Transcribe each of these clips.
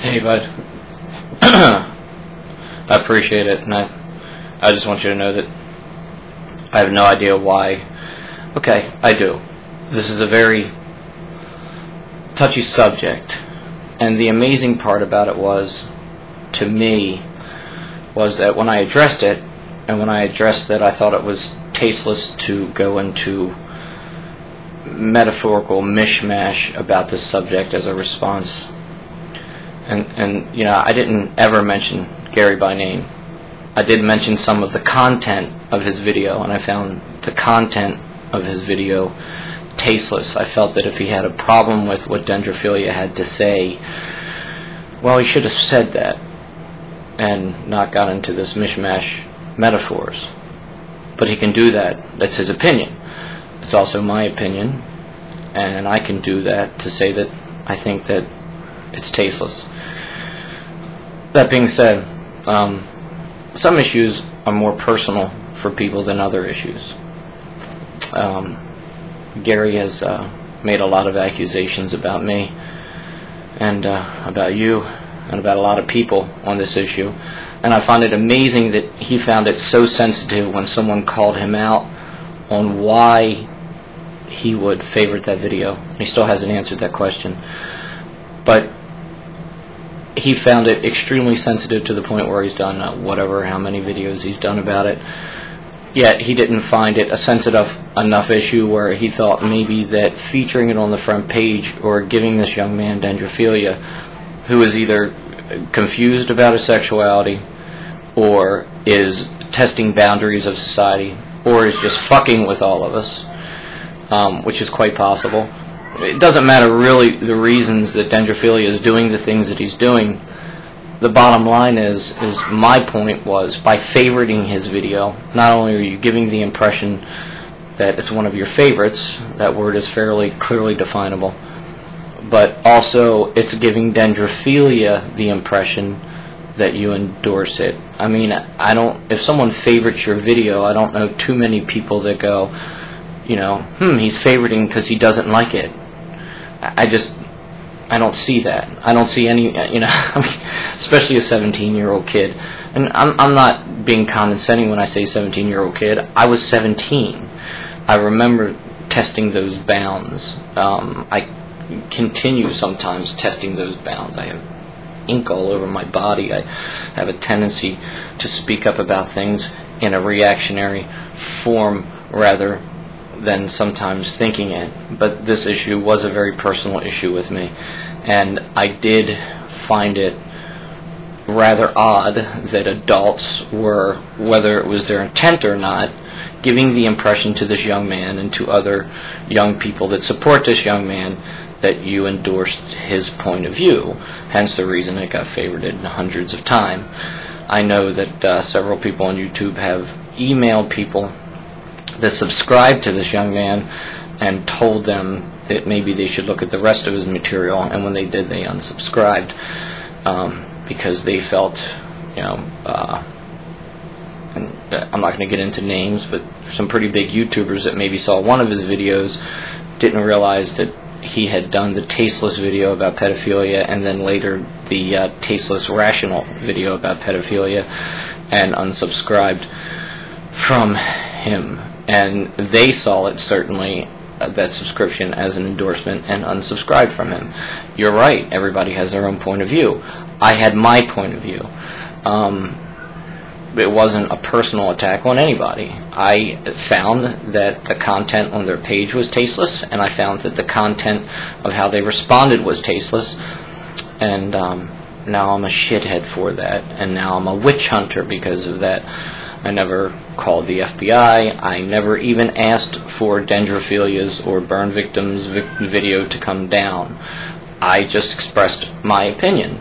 Hey, bud. I appreciate it, and I just want you to know that I have no idea why. Okay, I do. This is a very touchy subject, and the amazing part about it was, to me, was that when I addressed it, I thought it was tasteless to go into metaphorical mishmash about this subject as a response. And you know, I didn't ever mention Gary by name. I did mention some of the content of his video, and I found the content of his video tasteless. I felt that if he had a problem with what Dendrophilia had to say, well, he should have said that and not got into this mishmash metaphors. But he can do that. That's his opinion. It's also my opinion, and I can do that to say that I think that it's tasteless. That being said, some issues are more personal for people than other issues. Gary has made a lot of accusations about me and about you and about a lot of people on this issue, and I find it amazing that he found it so sensitive when someone called him out on why he would favorite that video. He still hasn't answered that question, but he found it extremely sensitive to the point where he's done how many videos he's done about it. Yet he didn't find it a sensitive enough issue where he thought maybe that featuring it on the front page or giving this young man Dendrophilia, who is either confused about his sexuality or is testing boundaries of society or is just fucking with all of us, which is quite possible. It doesn't matter really the reasons that Dendrophilia is doing the things that he's doing. The bottom line is my point was, by favoriting his video, not only are you giving the impression that it's one of your favorites, that word is fairly clearly definable, but also it's giving Dendrophilia the impression that you endorse it. I mean, if someone favorites your video, I don't know too many people that go, you know, he's favoriting because he doesn't like it. I don't see that. I don't see any, you know, I mean, especially a 17-year-old kid. And I'm not being condescending when I say 17-year-old kid. I was 17. I remember testing those bounds. I continue sometimes testing those bounds. I have ink all over my body. I have a tendency to speak up about things in a reactionary form rather than sometimes thinking it. But this issue was a very personal issue with me, and I did find it rather odd that adults were, whether it was their intent or not, giving the impression to this young man and to other young people that support this young man that you endorsed his point of view, hence the reason it got favorited hundreds of times. I know that several people on YouTube have emailed people that subscribed to this young man and told them that maybe they should look at the rest of his material, and when they did, they unsubscribed because they felt, you know, and I'm not going to get into names, but some pretty big YouTubers that maybe saw one of his videos didn't realize that he had done the tasteless video about pedophilia and then later the tasteless rational video about pedophilia, and unsubscribed from him. And they saw it, certainly, that subscription, as an endorsement, and unsubscribed from him. You're right, everybody has their own point of view. I had my point of view. It wasn't a personal attack on anybody. I found that the content on their page was tasteless, and I found that the content of how they responded was tasteless, and now I'm a shithead for that, and now I'm a witch hunter because of that. I never called the FBI. I never even asked for Dendrophilia's or burn victims' video to come down. I just expressed my opinion.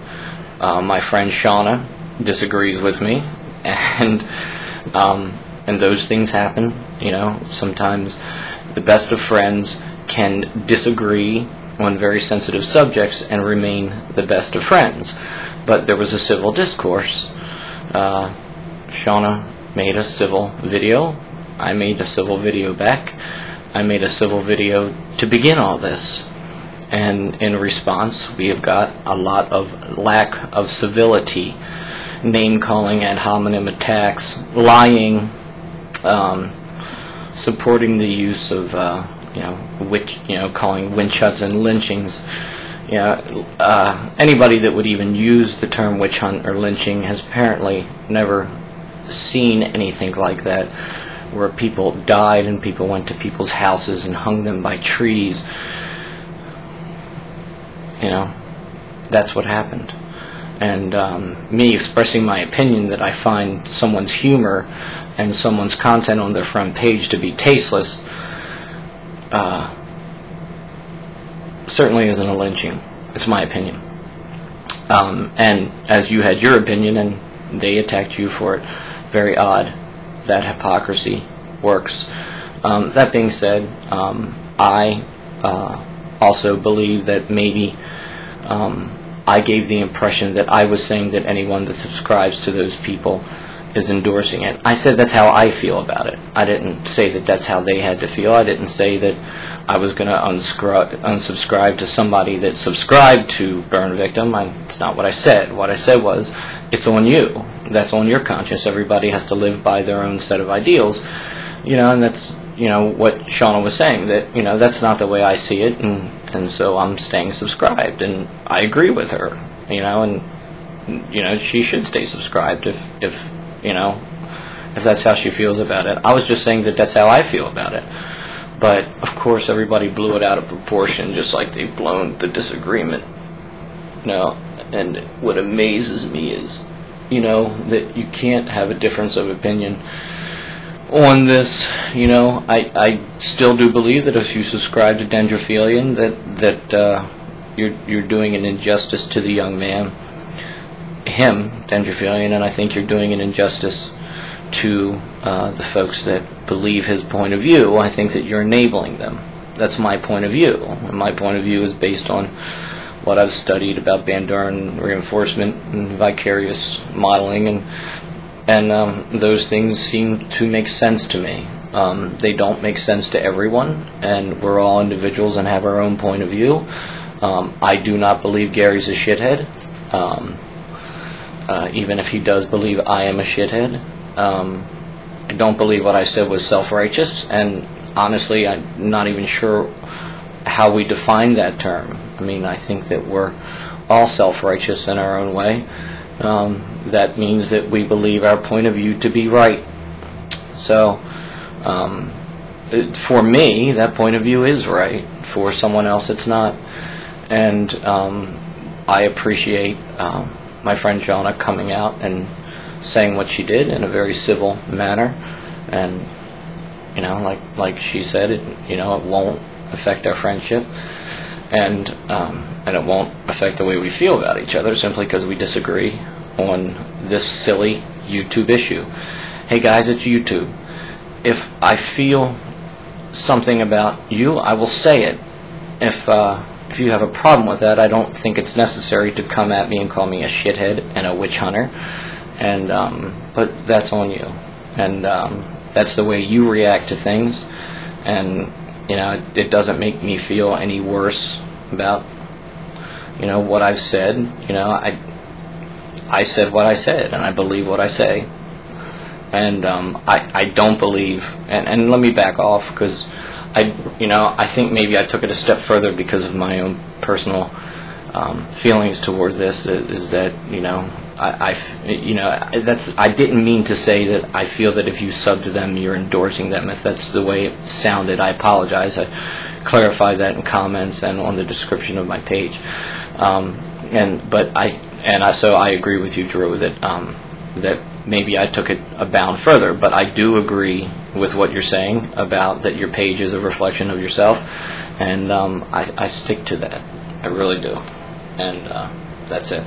My friend Shauna disagrees with me, and those things happen. You know, sometimes the best of friends can disagree on very sensitive subjects and remain the best of friends. But there was a civil discourse. Shauna made a civil video. I made a civil video back. I made a civil video to begin all this. and in response we have got a lot of lack of civility, name-calling, ad hominem attacks, lying, supporting the use of calling witch hunts and lynchings. Anybody that would even use the term witch hunt or lynching has apparently never seen anything like that, where people died and people went to people's houses and hung them by trees. That's what happened. And me expressing my opinion that I find someone's humor and someone's content on their front page to be tasteless certainly isn't a lynching. It's my opinion. And as you had your opinion and they attacked you for it, very odd. That hypocrisy works. That being said, I also believe that maybe I gave the impression that I was saying that anyone that subscribes to those people is endorsing it. I said that's how I feel about it. I didn't say that that's how they had to feel. I didn't say that I was going to unsubscribe to somebody that subscribed to Burn Victim. It's not what I said. What I said was, it's on you. That's on your conscience. Everybody has to live by their own set of ideals. And that's what Shauna was saying, that that's not the way I see it, and so I'm staying subscribed, and I agree with her, and she should stay subscribed if that's how she feels about it. I was just saying that that's how I feel about it. But of course everybody blew it out of proportion, just like they've blown the disagreement. And what amazes me is that you can't have a difference of opinion on this. I still do believe that if you subscribe to Dendrophilian, that you're doing an injustice to the young man, Dendrophilian, and I think you're doing an injustice to the folks that believe his point of view. I think that you're enabling them. That's my point of view, and my point of view is based on what I've studied about Van Buren reinforcement and vicarious modeling, and those things seem to make sense to me. They don't make sense to everyone, and we're all individuals and have our own point of view. I do not believe Gary's a shithead, even if he does believe I am a shithead. I don't believe what I said was self-righteous, and honestly I'm not even sure how we define that term. I think that we're all self-righteous in our own way. That means that we believe our point of view to be right. So for me, that point of view is right. For someone else, it's not. And I appreciate my friend Shauna coming out and saying what she did in a very civil manner. And like she said, it won't affect our friendship, and it won't affect the way we feel about each other simply because we disagree on this silly YouTube issue. Hey guys, it's YouTube. If I feel something about you, I will say it. If you have a problem with that, I don't think it's necessary to come at me and call me a shithead and a witch hunter. And but that's on you, and that's the way you react to things. And it doesn't make me feel any worse about what I've said. I said what I said, and I believe what I say. And I don't believe, and let me back off, because I think maybe I took it a step further because of my own personal feelings toward this. Is that I didn't mean to say that I feel that if you sub to them, you're endorsing them. If that's the way it sounded, I apologize. I clarified that in comments and on the description of my page. So I agree with you, Drew, that maybe I took it a bound further, but I do agree with what you're saying about that your page is a reflection of yourself, and I stick to that. I really do, and that's it.